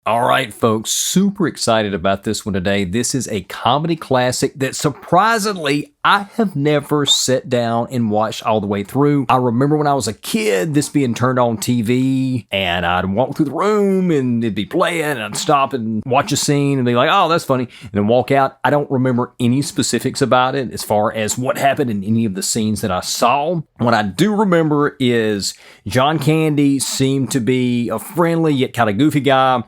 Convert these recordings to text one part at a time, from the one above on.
All right, folks, super excited about this one today. This is a comedy classic that surprisingly I have never sat down and watched all the way through. I remember when I was a kid, this being turned on TV, and I'd walk through the room and it'd be playing, and I'd stop and watch a scene and be like, oh, that's funny, and then walk out. I don't remember any specifics about it as far as what happened in any of the scenes that I saw. What I do remember is John Candy seemed to be a friendly yet kind of goofy guy.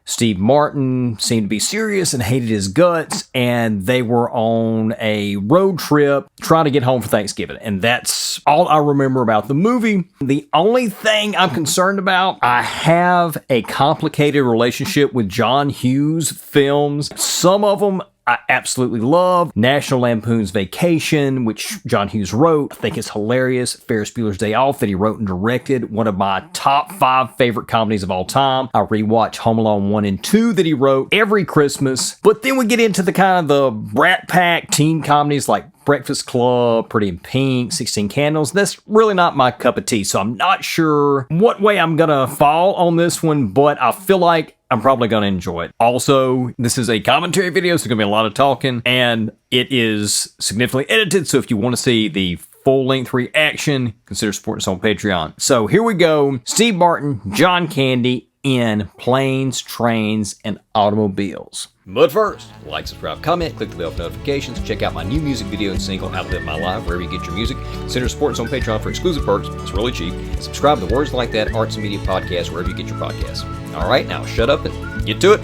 Steve Martin seemed to be serious and hated his guts, and they were on a road trip trying to get home for Thanksgiving. And that's all I remember about the movie. The only thing I'm concerned about, I have a complicated relationship with John Hughes films. Some of them I absolutely love. National Lampoon's Vacation, which John Hughes wrote, I think is hilarious. Ferris Bueller's Day Off, that he wrote and directed, one of my top 5 favorite comedies of all time. I rewatch Home Alone 1 and 2 that he wrote every Christmas. But then we get into the kind of the Brat Pack teen comedies like Breakfast Club, Pretty in Pink, 16 Candles. That's really not my cup of tea, so I'm not sure what way I'm gonna fall on this one, but I feel like I'm probably going to enjoy it. Also, this is a commentary video, so there's going to be a lot of talking, and it is significantly edited, so if you want to see the full-length reaction, consider supporting us on Patreon. So here we go. Steve Martin, John Candy in Planes, Trains, and Automobiles. But first, like, subscribe, comment, click the bell for notifications, check out my new music video and single, How to Live My Life, wherever you get your music. Consider supporting us on Patreon for exclusive perks. It's really cheap. And subscribe to the Words Like That Arts and Media Podcast, wherever you get your podcasts. All right, now shut up and get to it.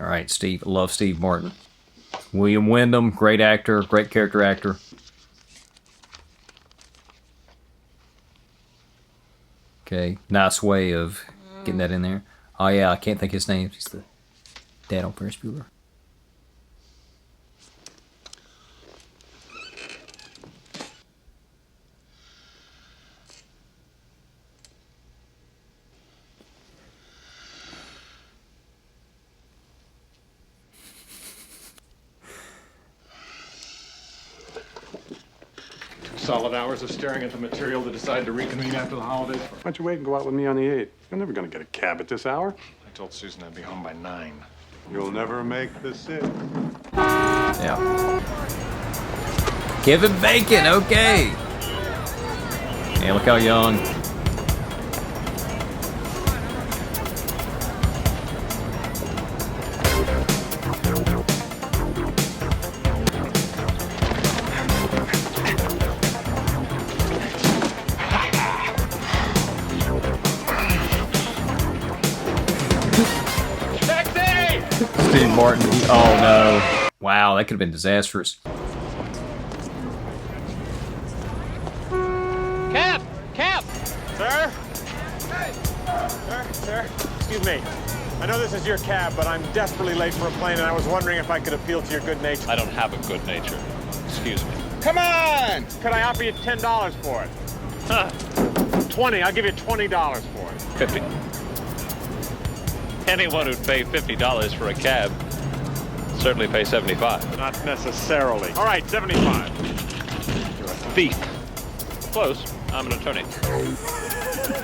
All right, Steve. I love Steve Martin. William Wyndham, great actor, great character actor. Okay, nice way of getting that in there. Oh yeah, I can't think his name. He's the dad on Ferris Bueller. Solid hours of staring at the material to decide to reconvene after the holidays. Why don't you wait and go out with me on the 8th? You're never going to get a cab at this hour. I told Susan I'd be home by 9. You'll never make the 6th. Yeah. Kevin Bacon, okay. Hey, look how young. Steve Martin. Oh no. Wow, that could have been disastrous. Cap! Cap! Sir? Hey! Sir? Excuse me. I know this is your cab, but I'm desperately late for a plane, and I was wondering if I could appeal to your good nature. I don't have a good nature. Excuse me. Come on! Could I offer you $10 for it? Huh. 20. I'll give you $20 for it. 50. Anyone who'd pay $50 for a cab certainly pay 75. Not necessarily. All right, 75. You're a thief. Close. I'm an attorney.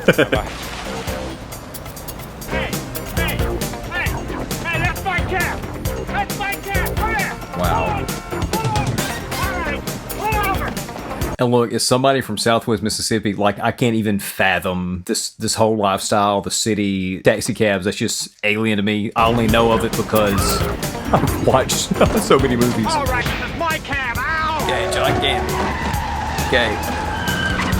Bye-bye. Hey, that's my cab! That's my cab! Come here! Wow. All right, pull over! And look, as somebody from Southwest Mississippi, like, I can't even fathom this whole lifestyle, the city, taxi cabs. That's just alien to me. I only know of it because I've watched so many movies. All right, this is my cab. Ow! Okay, John Candy. Okay.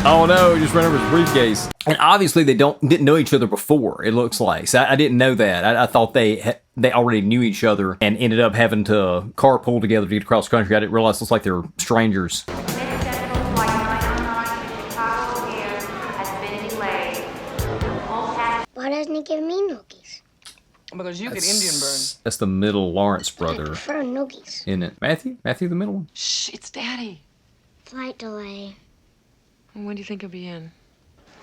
Oh no, he just ran over his briefcase. And obviously they didn't know each other before, it looks like. So I didn't know that. I thought they already knew each other and ended up having to carpool together to get across the country. I didn't realize it looks like they were strangers. Why doesn't he give me noogies? Because you get Indian burn. That's the middle Lawrence I brother, prefer noogies. isn't it? Matthew? Matthew, the middle one? Shh, it's Daddy. Flight delay. When do you think he'll be in?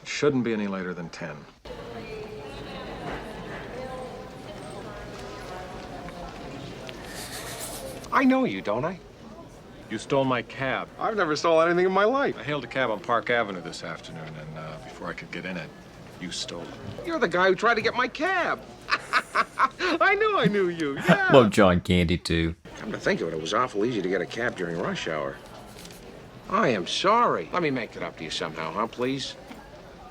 Shouldn't be any later than 10. I know you, don't I? You stole my cab. I've never stolen anything in my life. I hailed a cab on Park Avenue this afternoon, and before I could get in it, you stole it. You're the guy who tried to get my cab. I knew you, yeah. Love John Candy too. Come to think of it, it was awful easy to get a cab during rush hour. I am sorry. Let me make it up to you somehow, huh, please?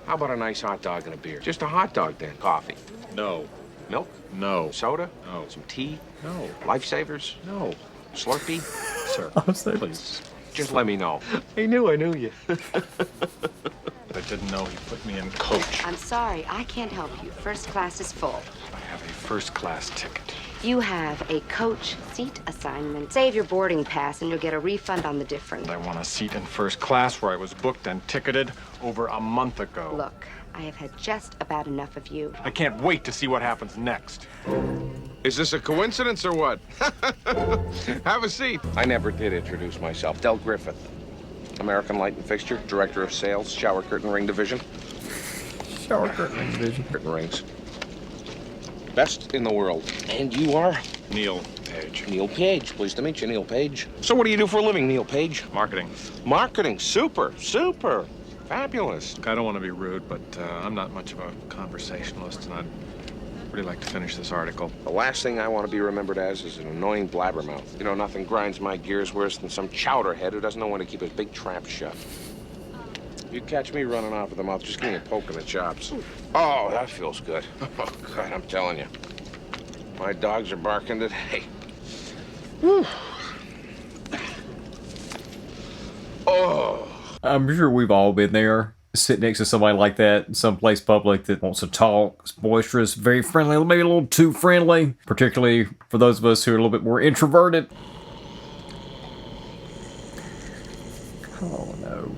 How about a nice hot dog and a beer? Just a hot dog, then. Coffee. No. Milk? No. Soda? No. Some tea? No. Lifesavers? No. Slurpee? Sir, please. Just let me know. I knew you. I didn't know he put me in coach. I'm sorry, I can't help you. First class is full. I have a first-class ticket. You have a coach seat assignment. Save your boarding pass and you'll get a refund on the difference. I want a seat in first class where I was booked and ticketed over a month ago. Look, I have had just about enough of you. I can't wait to see what happens next. Is this a coincidence or what? Have a seat. I never did introduce myself. Del Griffith. American Light and Fixture, Director of Sales, Shower Curtain Ring Division. Shower curtain division. Curtain rings. Best in the world. And you are? Neil Page. Neil Page. Pleased to meet you, Neil Page. So what do you do for a living, Neil Page? Marketing. Marketing. Super. Super. Fabulous. I don't want to be rude, but I'm not much of a conversationalist, and I'd really like to finish this article. The last thing I want to be remembered as is an annoying blabbermouth. You know, nothing grinds my gears worse than some chowderhead who doesn't know when to keep his big trap shut. If you catch me running off with the mouth, just give me a poke in the chops. Oh, that feels good. Oh, God, I'm telling you. My dogs are barking today. Whew. Oh. I'm sure we've all been there. Sit next to somebody like that in someplace public that wants to talk, is boisterous, very friendly, maybe a little too friendly, particularly for those of us who are a little bit more introverted. Oh no.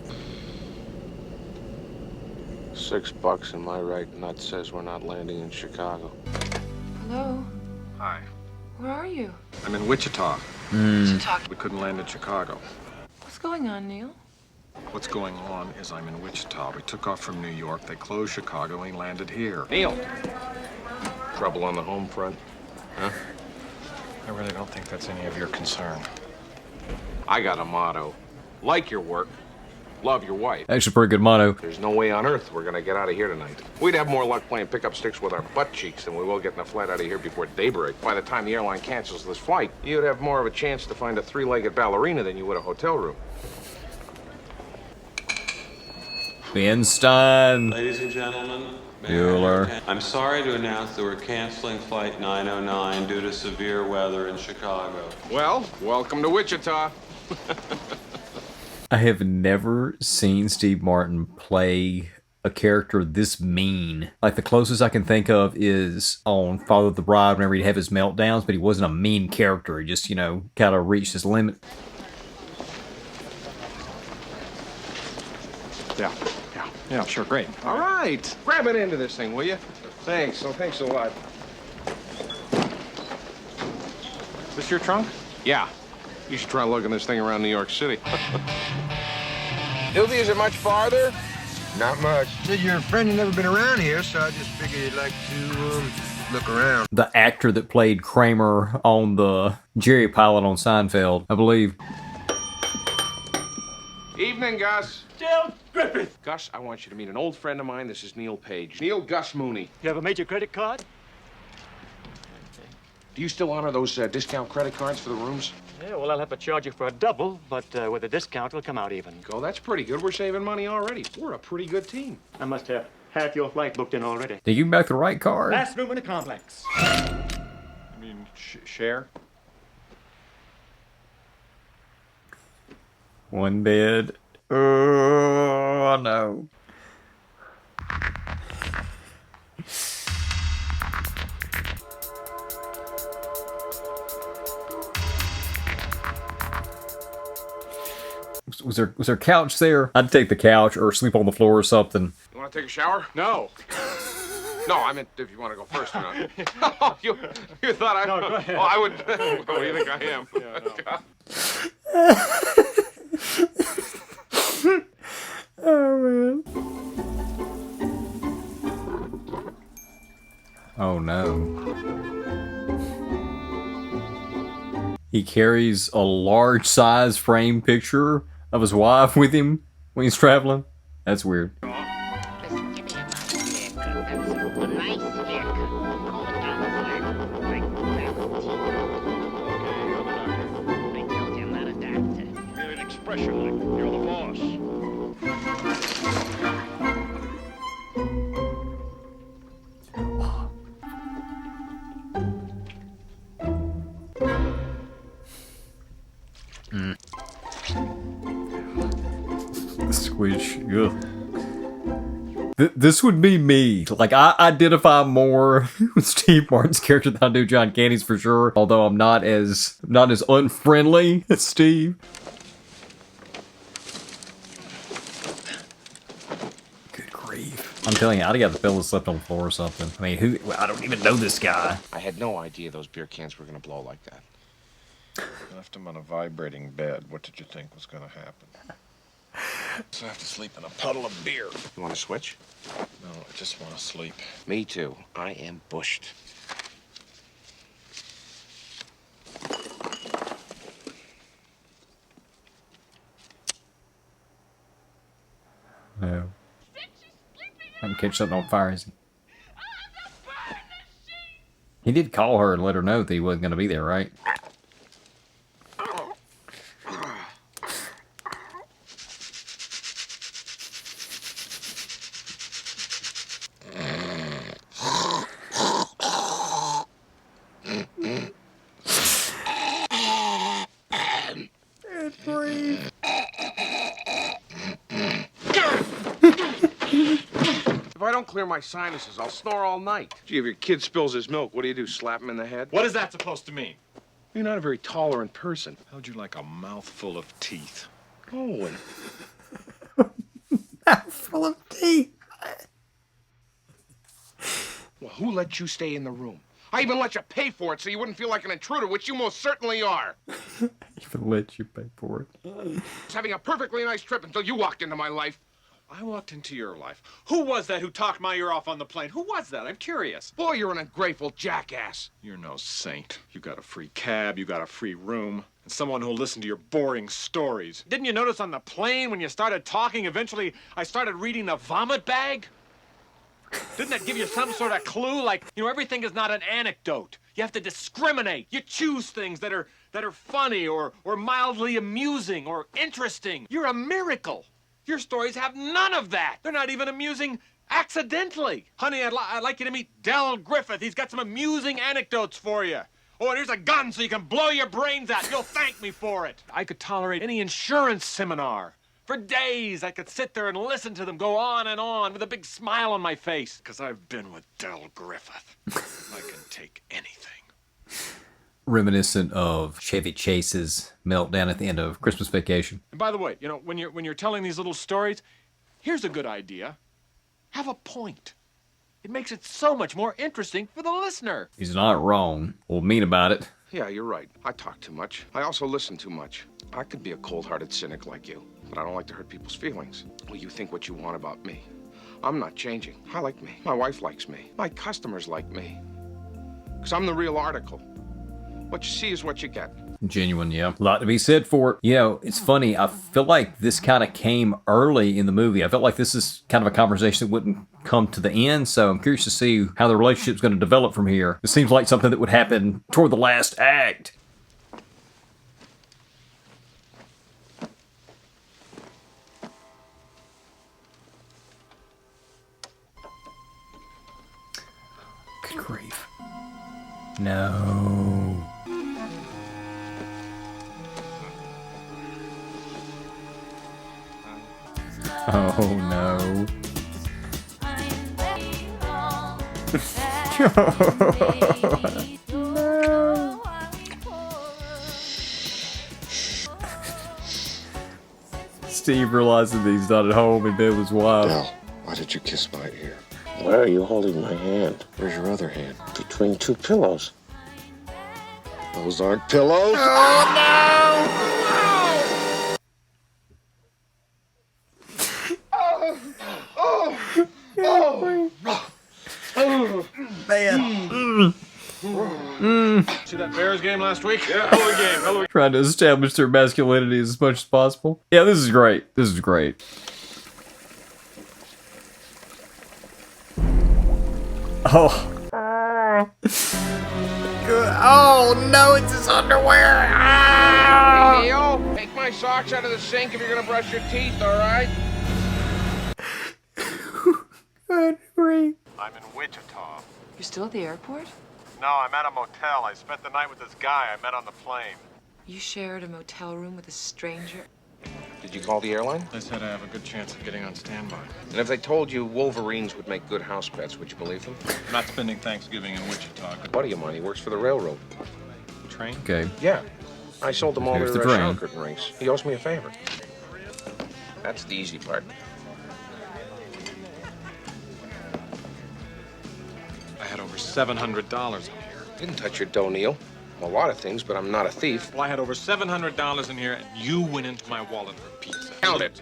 $6 and my right nut says we're not landing in Chicago. Hello? Hi. Where are you? I'm in Wichita. Wichita. We couldn't land in Chicago. What's going on, Neil? What's going on is I'm in Wichita. We took off from New York. They closed Chicago and we landed here. Neil. Trouble on the home front? Huh? I really don't think that's any of your concern. I got a motto. Like your work, love your wife. Actually, pretty good motto. There's no way on earth we're gonna get out of here tonight. We'd have more luck playing pickup sticks with our butt cheeks than we will getting a flight out of here before daybreak. By the time the airline cancels this flight, you'd have more of a chance to find a three-legged ballerina than you would a hotel room. Ben Stein. Ladies and gentlemen, Bueller. I'm sorry to announce that we're canceling Flight 909 due to severe weather in Chicago. Well, welcome to Wichita. I have never seen Steve Martin play a character this mean. Like, the closest I can think of is on Father of the Bride, whenever he'd have his meltdowns, but he wasn't a mean character. He just, you know, kind of reached his limit. Yeah, sure, great. All right. Grab an end of this thing, will you? Thanks. Oh, thanks a lot. Is this your trunk? Yeah. You should try lugging this thing around New York City. Doobie, is it much farther? Not much. Said your friend had never been around here, so I just figured you'd like to look around. The actor that played Kramer on the Jerry pilot on Seinfeld, I believe. Evening, Gus. Del Griffith. Gus, I want you to meet an old friend of mine. This is Neil Page. Neil Gus Mooney. You have a major credit card? Do you still honor those discount credit cards for the rooms? Yeah, well, I'll have to charge you for a double, but with a discount, it'll come out even. Go, that's pretty good. We're saving money already. We're a pretty good team. I must have half your flight booked in already. Did you give back the right card? Last room in the complex. I mean, share? One bed. Oh, no. Was there a couch there? I'd take the couch or sleep on the floor or something. You want to take a shower? No. No, I meant if you want to go first or not. Oh, you thought I... No, go ahead. Oh, I would... What do you think I am? Oh, man. Oh, no. He carries a large size frame picture of his wife with him when he's traveling. That's weird. You're the boss. The squish. Ugh. This would be me. Like, I identify more with Steve Martin's character than I do John Candy's for sure. Although I'm not as unfriendly as Steve. Good grief. I'm telling you, I'd have got the fellow slept on the floor or something. I mean, I don't even know this guy. I had no idea those beer cans were gonna blow like that. Left him on a vibrating bed. What did you think was gonna happen? So I have to sleep in a puddle of beer. You want to switch? No, I just want to sleep. Me too. I am bushed. No. I can catch something on fire, is he? He did call her and let her know that he wasn't going to be there, right? If I don't clear my sinuses, I'll snore all night. Gee, if your kid spills his milk, what do? Slap him in the head? What is that supposed to mean? You're not a very tolerant person. How'd you like a mouthful of teeth? Oh, Full of teeth. well, who let you stay in the room? I even let you pay for it so you wouldn't feel like an intruder, which you most certainly are. Even let you pay for it. I was having a perfectly nice trip until you walked into my life. I walked into your life. Who was that who talked my ear off on the plane? Who was that? I'm curious. Boy, you're an ungrateful jackass. You're no saint. You got a free cab, you got a free room, and someone who'll listen to your boring stories. Didn't you notice on the plane when you started talking, eventually I started reading the vomit bag? Didn't that give you some sort of clue? Like, you know, everything is not an anecdote. You have to discriminate. You choose things that are funny or mildly amusing or interesting. You're a miracle. Your stories have none of that. They're not even amusing accidentally. Honey, I'd like you to meet Del Griffith. He's got some amusing anecdotes for you. Oh, and here's a gun so you can blow your brains out. You'll thank me for it. I could tolerate any insurance seminar. For days, I could sit there and listen to them go on and on with a big smile on my face. Because I've been with Del Griffith. I can take anything. Reminiscent of Chevy Chase's meltdown at the end of Christmas Vacation. And by the way, you know, when you're telling these little stories, here's a good idea. Have a point. It makes it so much more interesting for the listener. He's not wrong or mean about it. Yeah, you're right. I talk too much. I also listen too much. I could be a cold-hearted cynic like you, but I don't like to hurt people's feelings. Well, you think what you want about me. I'm not changing. I like me. My wife likes me. My customers like me. Because I'm the real article. What you see is what you get. Genuine, yeah. A lot to be said for it. You know, it's funny. I feel like this kind of came early in the movie. I felt like this is kind of a conversation that wouldn't come to the end, so I'm curious to see how the relationship's going to develop from here. It seems like something that would happen toward the last act. Good grief. No. Oh no. No. Steve realizes that he's not at home in bed with his wife. Del, why did you kiss my ear? Why are you holding my hand? Where's your other hand? Between two pillows. Those aren't pillows. Oh, no! Man. Too see that Bears game last week? Yeah, hell of a game. Hell of a Trying to establish their masculinity as much as possible. Yeah, this is great. This is great. Oh. Oh no, it's his underwear. Ah! Hey, Neil, take my socks out of the sink if you're gonna brush your teeth, all right? I'm in Wichita. You're still at the airport? No, I'm at a motel. I spent the night with this guy I met on the plane. You shared a motel room with a stranger? Did you call the airline? They said I have a good chance of getting on standby. And if they told you Wolverines would make good house pets, would you believe them? I'm not spending Thanksgiving in Wichita. A buddy of mine, he works for the railroad. Train? Okay. Yeah. I sold them all Here's their the train. shower curtain rings. He owes me a favor. That's the easy part. I had over $700 in here. Didn't touch your dough, Neil. I'm a lot of things, but I'm not a thief. Well, I had over $700 in here, and you went into my wallet for pizza. Count it.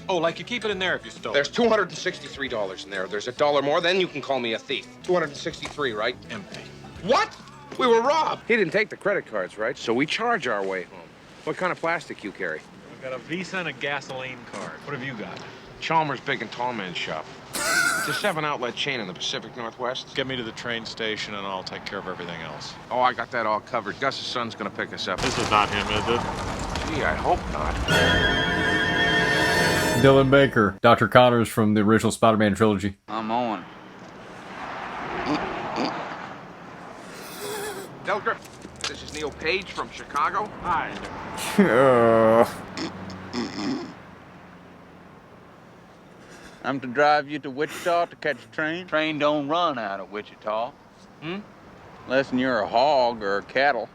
Oh, like you keep it in there if you stole. There's $263 in there. There's $1 more, then you can call me a thief. 263, right? Empty. What? We were robbed. He didn't take the credit cards, right? So we charge our way home. What kind of plastic you carry? I've got a Visa and a gasoline card. What have you got? Chalmers Big and Tall Man Shop. It's a 7-outlet chain in the Pacific Northwest. Get me to the train station, and I'll take care of everything else. Oh, I got that all covered. Gus's son's gonna pick us up. This is not him, is it? Gee, I hope not. Dylan Baker, Dr. Connors from the original Spider-Man trilogy. I'm on. Delgrip, this is Neil Page from Chicago. Hi. I'm to drive you to Wichita to catch a train. Train don't run out of Wichita. Unless you're a hog or a cattle.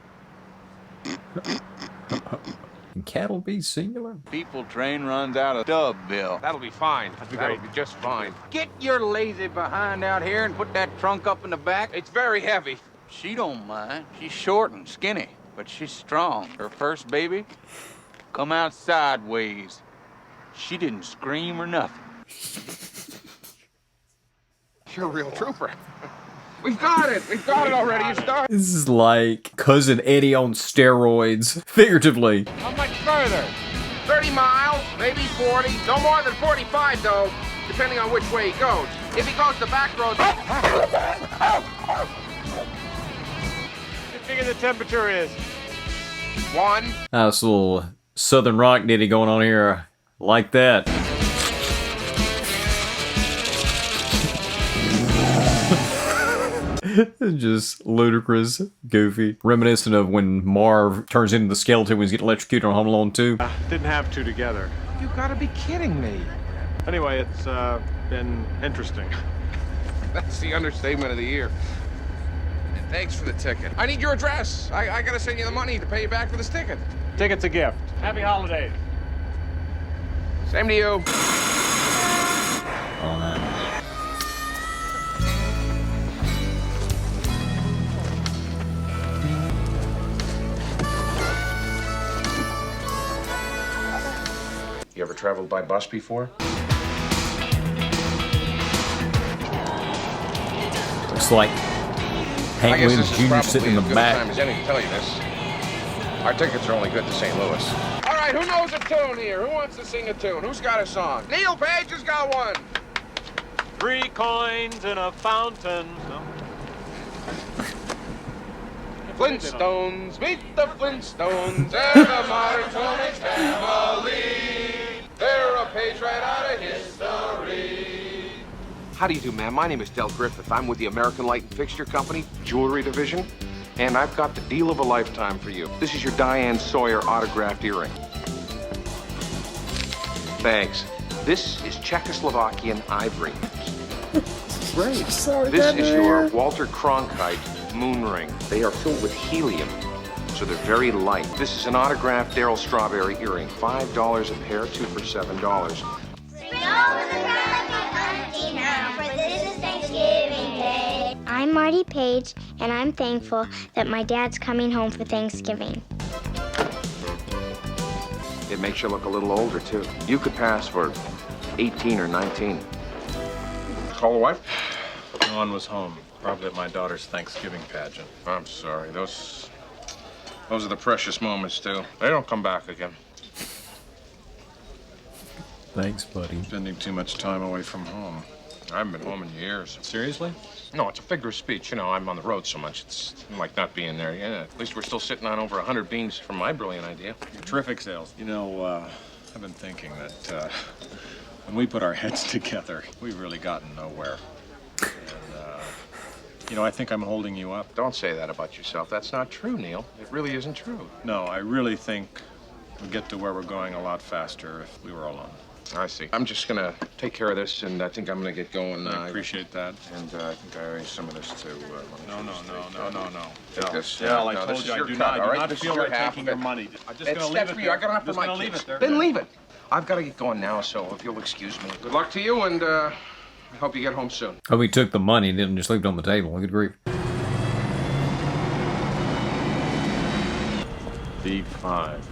Can cattle be singular? People train runs out of Stubbville. That'll be fine. be That'll great. be just fine. Get your lazy behind out here and put that trunk up in the back. It's very heavy. She don't mind. She's short and skinny, but she's strong. Her first baby come out sideways. She didn't scream or nothing. You're a real trooper. We've got it. We've got it already. You start. This is like Cousin Eddie on steroids, figuratively. How much further? 30 miles, maybe 40. No more than 45, though, depending on which way he goes. If he goes the back road... What do you figure the temperature is? 1. Nice little Southern rock ditty going on here. Like that. Just ludicrous, goofy. Reminiscent of when Marv turns into the skeleton when he's getting electrocuted on Home Alone 2. Didn't have two together. You gotta be kidding me. Anyway, it's been interesting. That's the understatement of the year. And thanks for the ticket. I need your address. I gotta send you the money to pay you back for this ticket. Ticket's a gift. Happy holidays. Same to you. Oh, man. You ever traveled by bus before? Looks like Hank Williams Jr. sitting in the back. Time as any to tell you this. Our tickets are only good to St. Louis. All right, who knows a tune here? Who wants to sing a tune? Who's got a song? Neil Page has got one. 3 coins in a fountain. No? Flintstones, meet the Flintstones, they're the modern Tony family. They're a page right out of history. How do you do, ma'am? My name is Del Griffith. I'm with the American Light and Fixture Company, Jewelry Division, and I've got the deal of a lifetime for you. This is your Diane Sawyer autographed earring. Thanks. This is Czechoslovakian ivory. Great. This is your Walter Cronkite moon ring. They are filled with helium, so they're very light. This is an autographed Daryl Strawberry earring. $5 a pair, 2 for $7. I'm Marty Page, and I'm thankful that my dad's coming home for Thanksgiving. It makes you look a little older, too. You could pass for 18 or 19. Call the wife? No one was home. Probably at my daughter's Thanksgiving pageant. I'm sorry. Those are the precious moments, too. They don't come back again. Thanks, buddy. Spending too much time away from home. I haven't been home in years. Seriously? No, it's a figure of speech. You know, I'm on the road so much. It's like not being there. Yeah, at least we're still sitting on over 100 beans from my brilliant idea. Terrific sales. You know, I've been thinking that when we put our heads together, we've really gotten nowhere. And, you know, I think I'm holding you up. Don't say that about yourself. That's not true, Neil. It really isn't true. No, I really think we'd get to where we're going a lot faster if we were alone. I see. I'm just gonna take care of this, and I think I'm gonna get going. I appreciate that. And I think I owe some of this to. No. Take this. Dale, I No, told this is you I your do cut, all right? not This is feel your like half taking of your it. money. I'm just It's gonna leave that's it for there. you. I got enough for Just my gonna leave kids. it there. Then leave it. I've got to get going now, so if you'll excuse me. Good luck to you, and I hope you get home soon. Oh, he took the money and didn't just leave it on the table. Good grief. D5.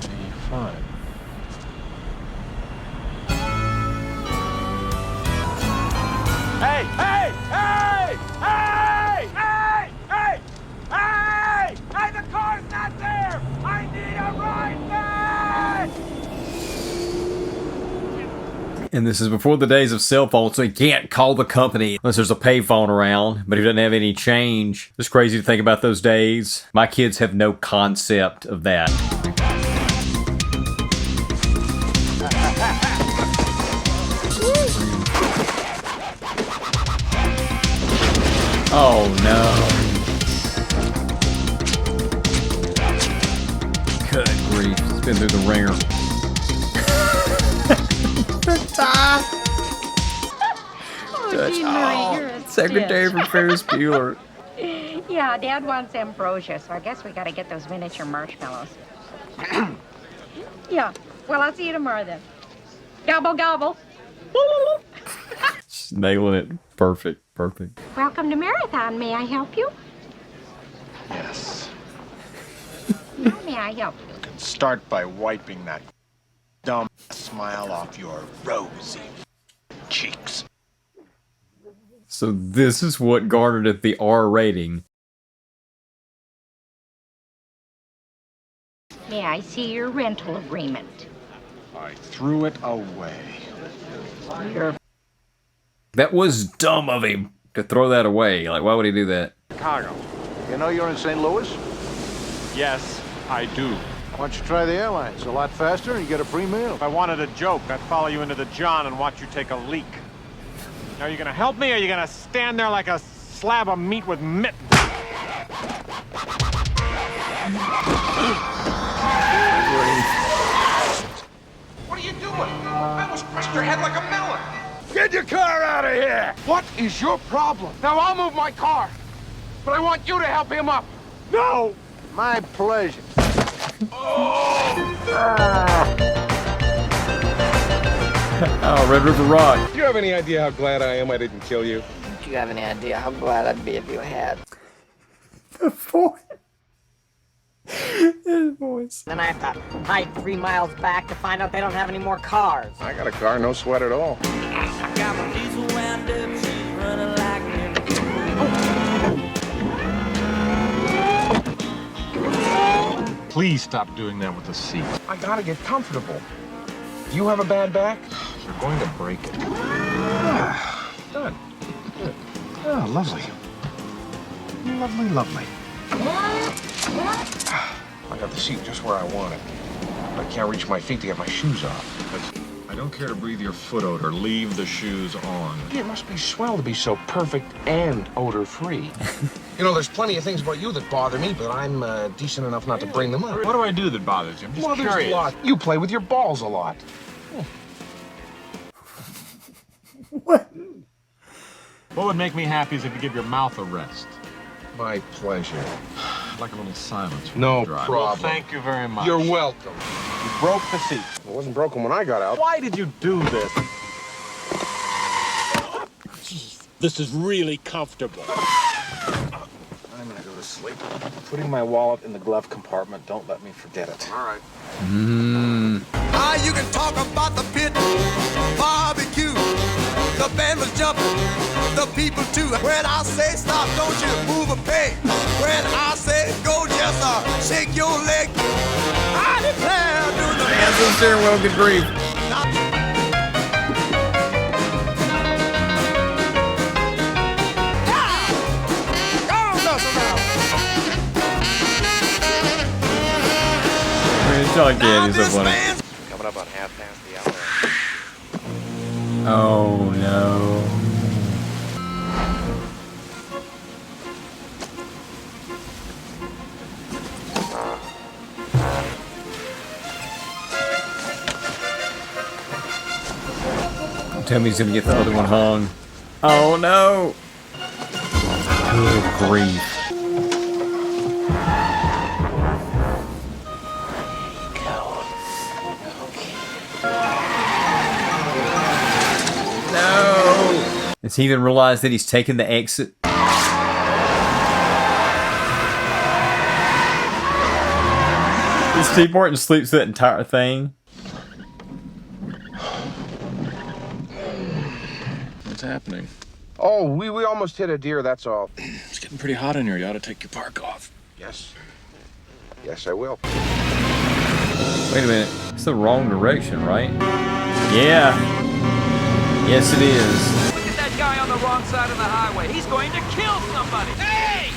D5. Hey! Hey! Hey! Hey! Hey! Hey! Hey! Hey! The car's not there! I need a ride back! And this is before the days of cell phones, so he can't call the company unless there's a payphone around, but he doesn't have any change. It's crazy to think about those days. My kids have no concept of that. Oh no. Good grief. It's been through the ringer. Secretary for Ferris Bueller. Yeah, Dad wants ambrosia, so I guess we gotta get those miniature marshmallows. Yeah, well, I'll see you tomorrow then. Gobble, gobble. She's nailing it. Perfect. Perfect. Welcome to Marathon. May I help you? Yes. How may I help you? Start by wiping that dumb smile off your rosy cheeks. So this is what garnered it the R rating. May I see your rental agreement? I threw it away. That was dumb of him to throw that away. Like, why would he do that? Chicago. You know you're in St. Louis? Yes, I do. Why don't you try the airline? It's a lot faster and you get a free meal. If I wanted a joke, I'd follow you into the John and watch you take a leak. Now, are you gonna help me, or are you gonna stand there like a slab of meat with mittens? What are you doing? I almost crushed your head like a melon. Get your car out of here! What is your problem? Now, I'll move my car, but I want you to help him up. No! My pleasure. Oh, Red River Rock. Do you have any idea how glad I am I didn't kill you? Do you have any idea how glad I'd be if you had? The voice. His voice. Then I have to hike 3 miles back to find out they don't have any more cars. I got a car, no sweat at all. I got my diesel wound up, she's running like Please stop doing that with the seat. I gotta get comfortable. You have a bad back? You're going to break it. Done. Good. Oh, lovely. Lovely, lovely. I got the seat just where I want it. I can't reach my feet to get my shoes off. I don't care to breathe your foot odor. Leave the shoes on. It must be swell to be so perfect and odor-free. You know, there's plenty of things about you that bother me, but I'm decent enough not to bring them up. What do I do that bothers you? I'm just Well, there's curious. a lot. You play with your balls a lot. What would make me happy is if you give your mouth a rest. My pleasure. I'd like a little silence. No drive. problem. Well, thank you very much. You're welcome. You broke the seat. It wasn't broken when I got out. Why did you do this? This is really comfortable. I'm gonna go to sleep. Putting my wallet in the glove compartment. Don't let me forget it. All right. You can talk about the pit barbecue. The band was jumping, the people too. When I say stop, don't you move a peg. When I say go, just shake your leg. I declare, do the Man, this steering wheel, good grief. Again, he's so funny. Coming up on half past the hour. Oh no. Don't tell me he's gonna get the other one hung. Oh no. Good grief. Does he even realize that he's taken the exit? Steve Martin sleeps that entire thing. What's happening? Oh, we almost hit a deer, that's all. It's getting pretty hot in here. You ought to take your park off. Yes. Yes, I will. Wait a minute. It's the wrong direction, right? Yeah. Yes, it is. Look at that guy on the wrong side of the highway. He's going to kill somebody. Hey!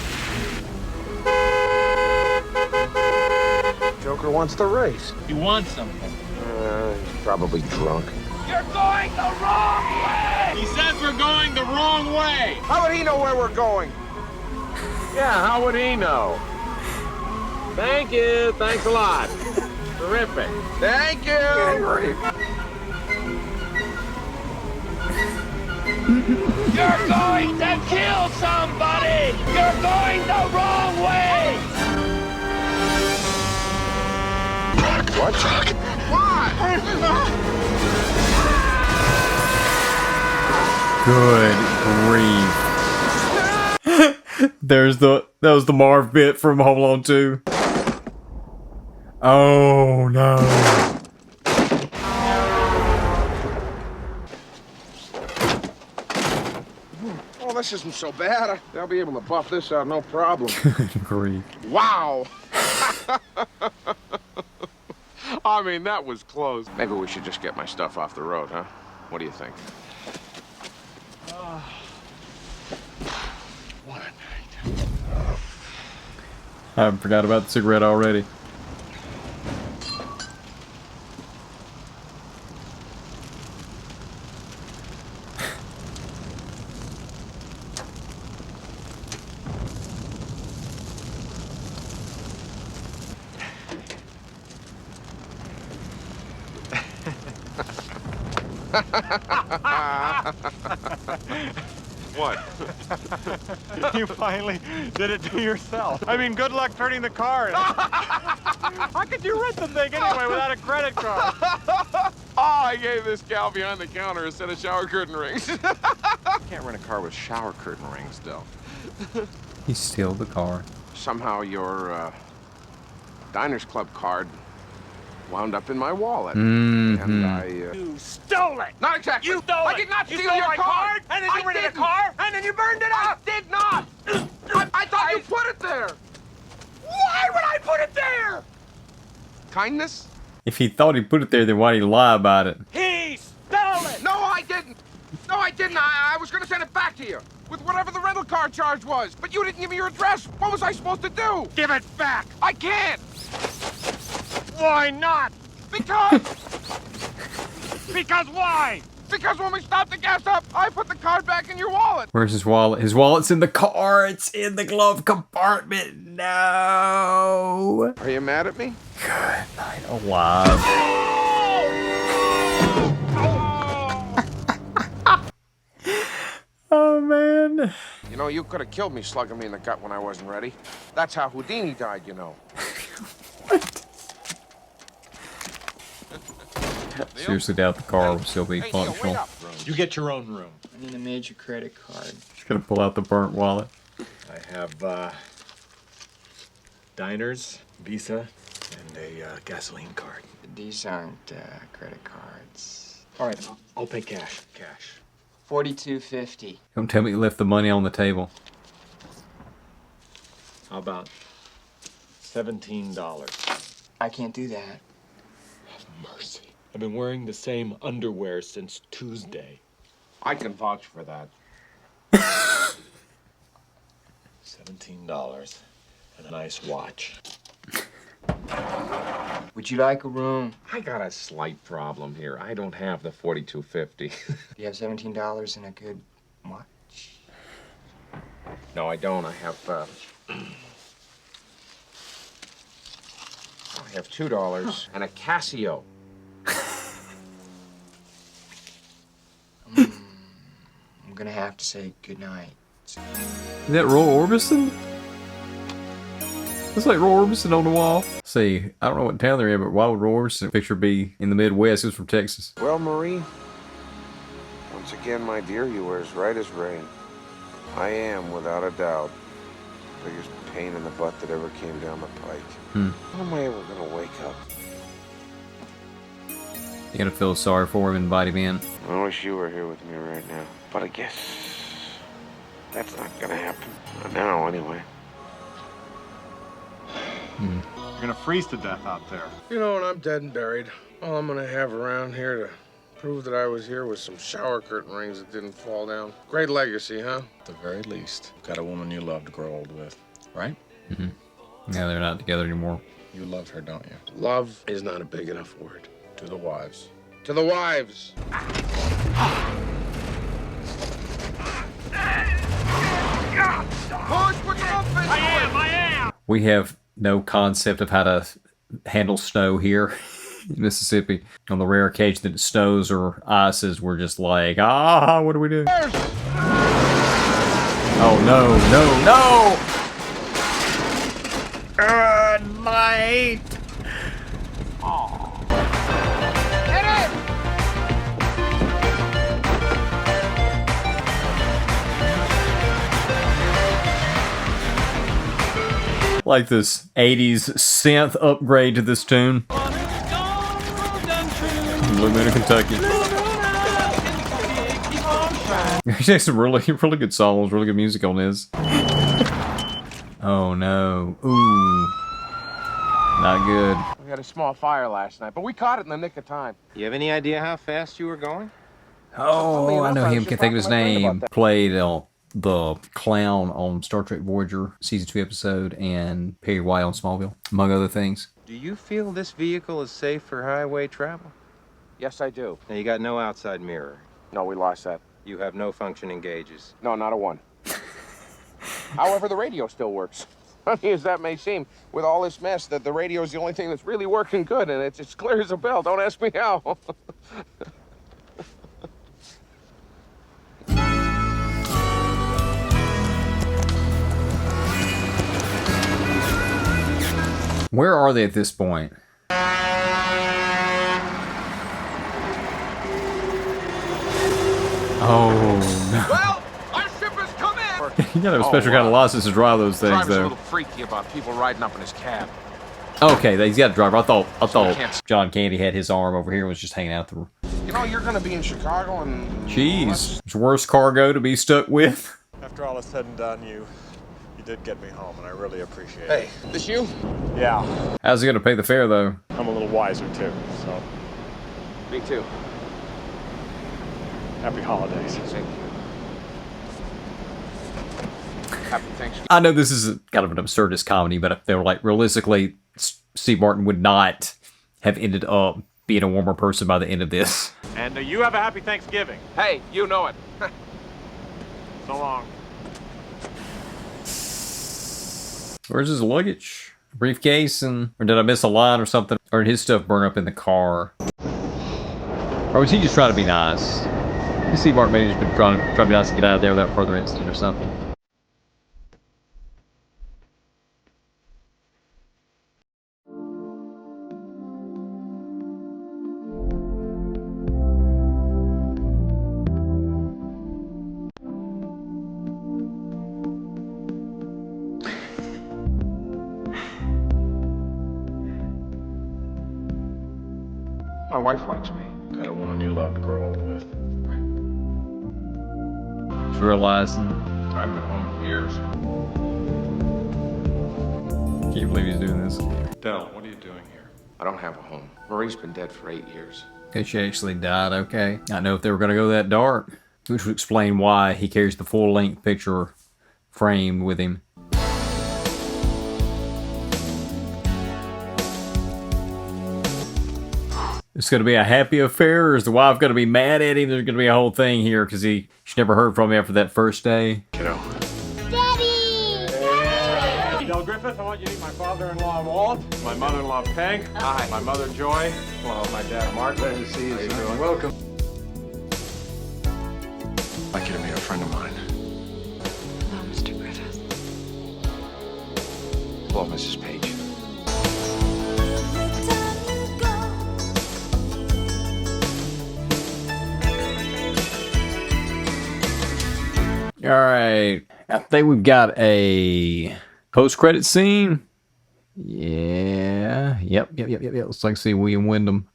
Joker wants the race. He wants something. He's probably drunk. You're going the wrong way! He says we're going the wrong way. How would he know where we're going? Yeah, how would he know? Thank you. Thanks a lot. Terrific. Thank you. You're going to kill somebody! You're going the wrong way! What? Why? Good grief. That was the Marv bit from Home Alone 2. Oh no. Oh, this isn't so bad. They'll be able to buff this out, no problem. Good grief. Wow. I mean, that was close. Maybe we should just get my stuff off the road, huh? What do you think? What a night. I forgot about the cigarette already. What? You finally did it to yourself. I mean, good luck turning the car in. How could you rent the thing anyway without a credit card? I gave this gal behind the counter a set of shower curtain rings. Can't rent a car with shower curtain rings, though. He stole the car. Somehow your Diners Club card wound up in my wallet. Mm-hmm. And I... You stole it! Not exactly. You stole it! I did not steal stole your my card! And then you rented a car! And then you burned it up! I did not! I thought you put it there! Why would I put it there? Kindness? If he thought he put it there, then why'd he lie about it? He stole it! No, I didn't! No, I didn't! I was gonna send it back to you! With whatever the rental car charge was! But you didn't give me your address! What was I supposed to do? Give it back! I can't! Why not? Because... Because why? Because when we stopped the gas stop, I put the card back in your wallet. Where's his wallet? His wallet's in the car. It's in the glove compartment. No. Are you mad at me? Good night, alive. Oh, man. You know, you could have killed me slugging me in the gut when I wasn't ready. That's how Houdini died, you know. Seriously doubt the car will still be functional. You get your own room. I need a major credit card. Just gonna pull out the burnt wallet. I have Diners, Visa, and a gasoline card. These aren't credit cards. All right, I'll pay cash. Cash. $42.50. Don't tell me you left the money on the table. How about $17? I can't do that. Have mercy. I've been wearing the same underwear since Tuesday. I can vouch for that. $17 and a nice watch. Would you like a room? I got a slight problem here. I don't have the $42.50. Do you have $17 and a good watch? No, I don't. I have $2 and a Casio. I'm gonna have to say goodnight. Is that Roy Orbison? Looks like Roy Orbison on the wall. See, I don't know what town they're in, but why would Roy Orbison picture be in the Midwest? He was from Texas. Well, Marie, once again, my dear, you were as right as rain. I am, without a doubt, the biggest pain in the butt that ever came down the pike. How am I ever gonna wake up? You gotta feel sorry for him and invite him in. I wish you were here with me right now. But I guess that's not gonna happen. Not now, anyway. You're gonna freeze to death out there. You know, when I'm dead and buried, all I'm gonna have around here to prove that I was here was some shower curtain rings that didn't fall down. Great legacy, huh? At the very least, you've got a woman you love to grow old with, right? Yeah, they're not together anymore. You loved her, don't you? Love is not a big enough word. To the wives. To the wives. I am! We have no concept of how to handle snow here in Mississippi. On the rare occasion that it snows or ices, we're just like, what do we do? Oh no, no, no! Good night! Like this 80s synth upgrade to this tune. Blue Moon of Kentucky. There's actually some really good songs, really good music on this. Oh no. Ooh. Not good. We had a small fire last night, but we caught it in the nick of time. You have any idea how fast you were going? Oh, I know him. Can't think of his name. Played the clown on Star Trek Voyager season 2 episode and Perry White on Smallville, among other things. Do you feel this vehicle is safe for highway travel? Yes, I do. Now, you got no outside mirror. No, we lost that. You have no functioning gauges. No, not a one. However, the radio still works. Funny as that may seem, with all this mess, that the radio is the only thing that's really working good, and it's as clear as a bell. Don't ask me how. Where are they at this point? Oh no. Well, our ship has come in. You gotta have a special kind of license to drive those things, Driver's a though. little freaky about people riding up in his cab. Okay, he's got a driver. I thought John Candy had his arm over here and was just hanging out the. You know, you're gonna be in Chicago and. Jeez, it's worse cargo to be stuck with. After all is said and done, you did get me home, and I really appreciate it. Hey, this you? Yeah. How's he gonna pay the fare, though? I'm a little wiser, too, so. Me too. Happy holidays. Thank you. Happy Thanksgiving. I know this is kind of an absurdist comedy, but if they were like, realistically, Steve Martin would not have ended up being a warmer person by the end of this. And you have a happy Thanksgiving. Hey, you know it. So long. Where's his luggage? Briefcase? Or did I miss a line or something? Or did his stuff burn up in the car? Or was he just trying to be nice? Steve Martin may have just been trying to be nice to get out of there without further incident or something. My wife likes me. Got a woman you love to grow old with. realizing. I've been home for years. Can't believe he's doing this. Del, what are you doing here? I don't have a home. Marie's been dead for 8 years. Okay, she actually died, okay. I know if they were going to go that dark, which would explain why he carries the full-length picture frame with him. It's going to be a happy affair, or is the wife going to be mad at him? There's going to be a whole thing here because she never heard from him after that first day. Kiddo. Del Griffith, I want you to meet my father-in-law, Walt, my mother-in-law, Peg. Hi. My mother, Joy. Well, my dad, Mark. Glad to see you. How you doing? Welcome. I'd like you to meet a friend of mine. Hello, Mr. Griffith. Hello, Mrs. Page. All right. I think we've got a post-credit scene. Yeah. Yep. Looks like see William Wyndham.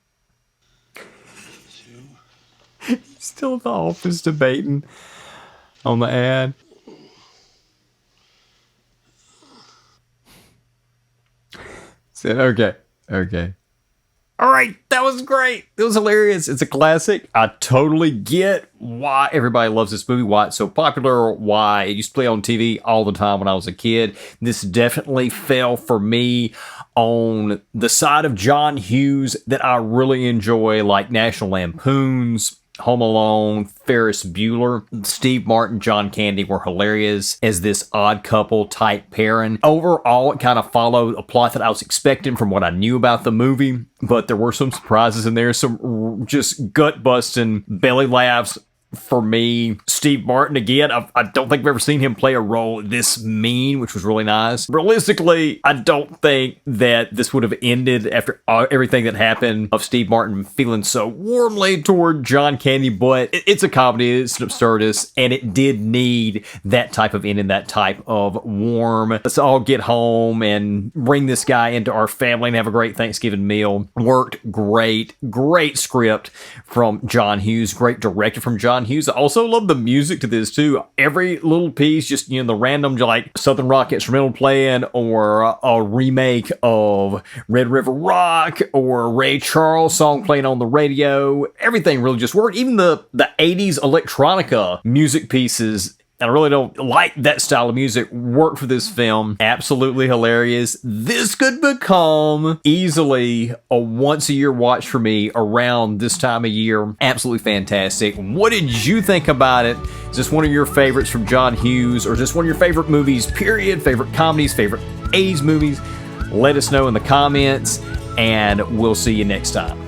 Still at the office debating on the ad. Said, okay. All right, that was great. It was hilarious. It's a classic. I totally get why everybody loves this movie, why it's so popular, why it used to play on TV all the time when I was a kid. This definitely fell for me on the side of John Hughes that I really enjoy, like National Lampoon's, Home Alone, Ferris Bueller. Steve Martin, John Candy were hilarious as this odd couple type pairing. Overall, it kind of followed a plot that I was expecting from what I knew about the movie, but there were some surprises in there, some just gut-busting belly laughs. For me, Steve Martin, again, I don't think I've ever seen him play a role this mean, which was really nice. Realistically, I don't think that this would have ended after everything that happened of Steve Martin feeling so warmly toward John Candy, but it's a comedy, it's an absurdist, and it did need that type of ending, that type of warm, let's all get home and bring this guy into our family and have a great Thanksgiving meal. Worked great script from John Hughes, great director from John Hughes. I also love the music to this too. Every little piece, just, you know, the random like Southern rock instrumental playing, or a remake of Red River Rock, or Ray Charles song playing on the radio. Everything really just worked. Even the 80s electronica music pieces, and I really don't like that style of music, worked for this film. Absolutely hilarious. This could become easily a once-a-year watch for me around this time of year. Absolutely fantastic. What did you think about it? Is this one of your favorites from John Hughes, or is this one of your favorite movies, period? Favorite comedies, favorite 80s movies? Let us know in the comments, and we'll see you next time.